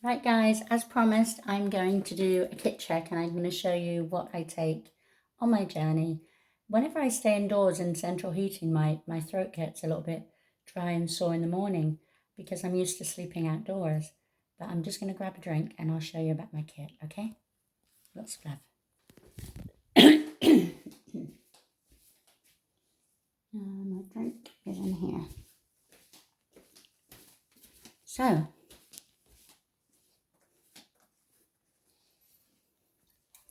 Right guys, as promised, I'm going to do a kit check and I'm going to show you what I take on my journey. Whenever I stay indoors in central heating, my throat gets a little bit dry and sore in the morning because I'm used to sleeping outdoors. But I'm just going to grab a drink and I'll show you about my kit, okay? Lots of love. My drink is in here. So,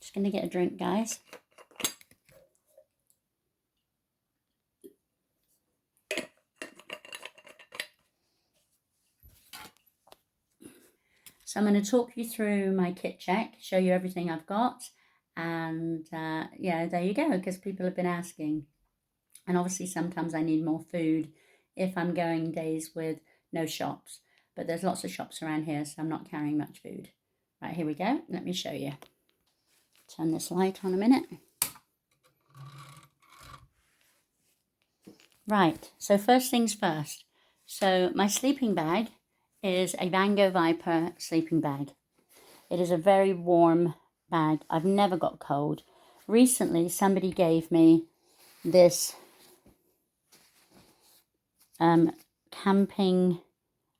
just going to get a drink, guys. So I'm going to talk you through my kit check, show you everything I've got, and yeah, there you go, because people have been asking. And obviously sometimes I need more food if I'm going days with no shops, but there's lots of shops around here, so I'm not carrying much food. Right, here we go. Let me show you. Turn this light on a minute. Right, so first things first. So my sleeping bag is a Vango Viper sleeping bag. It is a very warm bag. I've never got cold. Recently, somebody gave me this Camping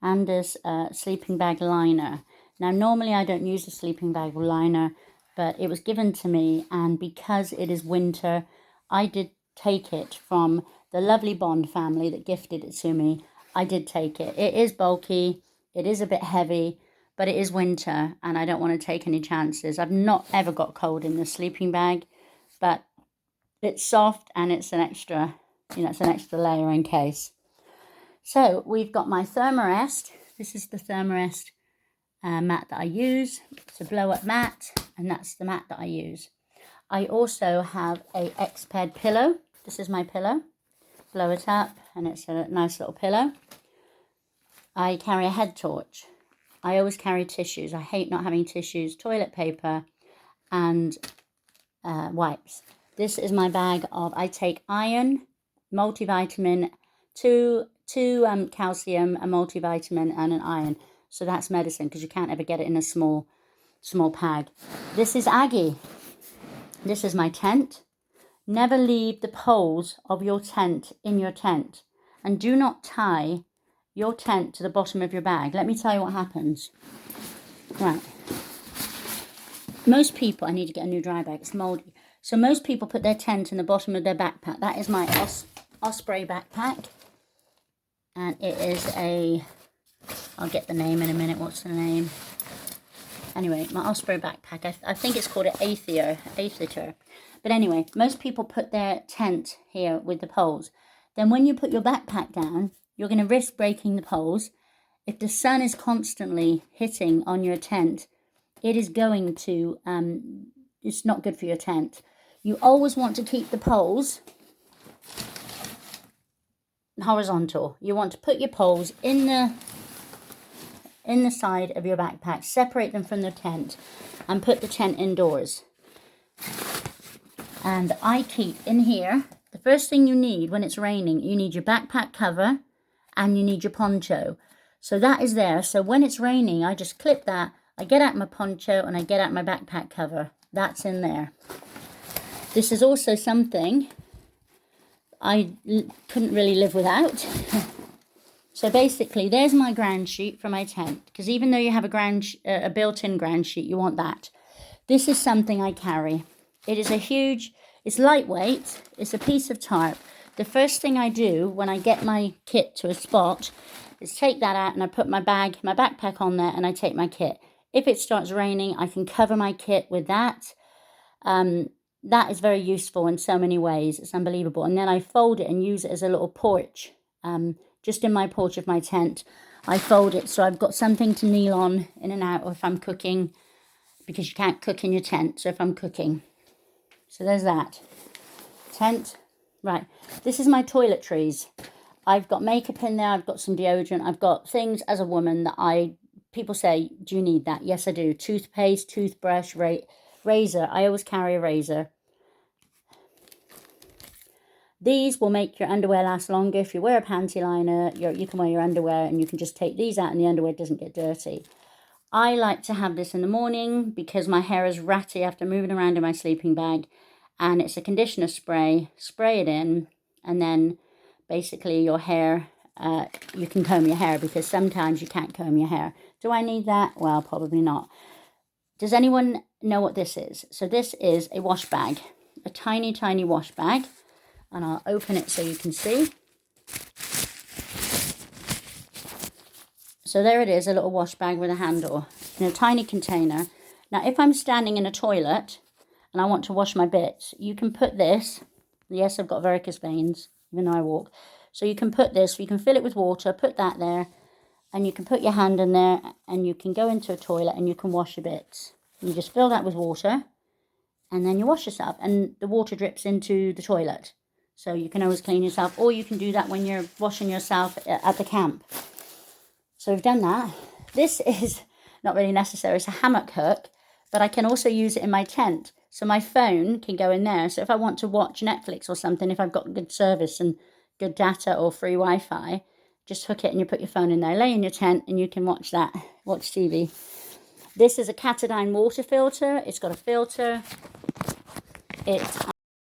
Anders sleeping bag liner. Now, normally I don't use a sleeping bag liner, but it was given to me, and because it is winter, I did take it from the lovely Bond family that gifted it to me. I did take it. It is bulky, it is a bit heavy, but it is winter, and I don't want to take any chances. I've not ever got cold in the sleeping bag, but it's soft and it's an extra, it's an extra layer in case. So we've got my Thermarest. This is the Thermarest mat that I use. It's a blow-up mat, and that's the mat that I use. I also have a Exped pillow. This is my pillow. Blow it up, and it's a nice little pillow. I carry a head torch. I always carry tissues. I hate not having tissues, toilet paper, and wipes. This is my bag of, I take iron, multivitamin, two calcium, a multivitamin, and an iron. So that's medicine, because you can't ever get it in a small bag. This is Aggie. This is my tent. Never leave the poles of your tent in your tent. And do not tie your tent to the bottom of your bag. Let me tell you what happens. Right. Most people, I need to get a new dry bag, it's mouldy. So most people put their tent in the bottom of their backpack. That is my Osprey backpack. And it is a, I'll get the name in a minute. What's the name? Anyway, my Osprey backpack. I think it's called an Aether. But anyway, most people put their tent here with the poles. Then when you put your backpack down, you're going to risk breaking the poles. If the sun is constantly hitting on your tent, it is going to, it's not good for your tent. You always want to keep the poles horizontal. You want to put your poles in the side of your backpack, separate them from the tent, and put the tent indoors. And I keep in here, the first thing you need when it's raining, you need your backpack cover and you need your poncho. So that is there. So when it's raining, I just clip that, I get out my poncho and I get out my backpack cover. That's in there. This is also something I couldn't really live without. So basically, there's my ground sheet for my tent. Because even though you have a built-in ground sheet, you want that. This is something I carry. It is it's lightweight. It's a piece of tarp. The first thing I do when I get my kit to a spot is take that out and I put my backpack on there, and I take my kit. If it starts raining, I can cover my kit with that. That is very useful in so many ways. It's unbelievable. And then I fold it and use it as a little porch. Just in my porch of my tent, I fold it so I've got something to kneel on in and out, or if I'm cooking, because you can't cook in your tent. So if I'm cooking. So there's that. Tent. Right. This is my toiletries. I've got makeup in there. I've got some deodorant. I've got things as a woman that people say, do you need that? Yes, I do. Toothpaste, toothbrush, razor. I always carry a razor. These will make your underwear last longer. If you wear a panty liner, you can wear your underwear and you can just take these out and the underwear doesn't get dirty. I like to have this in the morning because my hair is ratty after moving around in my sleeping bag, and it's a conditioner spray. Spray it in, and then basically your hair, you can comb your hair because sometimes you can't comb your hair. Do I need that? Well, probably not. Does anyone know what this is? So this is a wash bag, a tiny, tiny wash bag, and I'll open it so you can see. So there it is, a little wash bag with a handle in a tiny container. Now, if I'm standing in a toilet and I want to wash my bits, you can put this. Yes, I've got varicose veins, even though I walk. So you can put this, you can fill it with water, put that there, and you can put your hand in there, and you can go into a toilet and you can wash your bits. You just fill that with water, and then you wash yourself, and the water drips into the toilet. So you can always clean yourself, or you can do that when you're washing yourself at the camp. So we've done that. This is not really necessary. It's a hammock hook, but I can also use it in my tent. So my phone can go in there. So if I want to watch Netflix or something, if I've got good service and good data or free Wi-Fi, just hook it and you put your phone in there, lay in your tent, and you can watch that, watch TV. This is a Katadyn water filter. It's got a filter. It's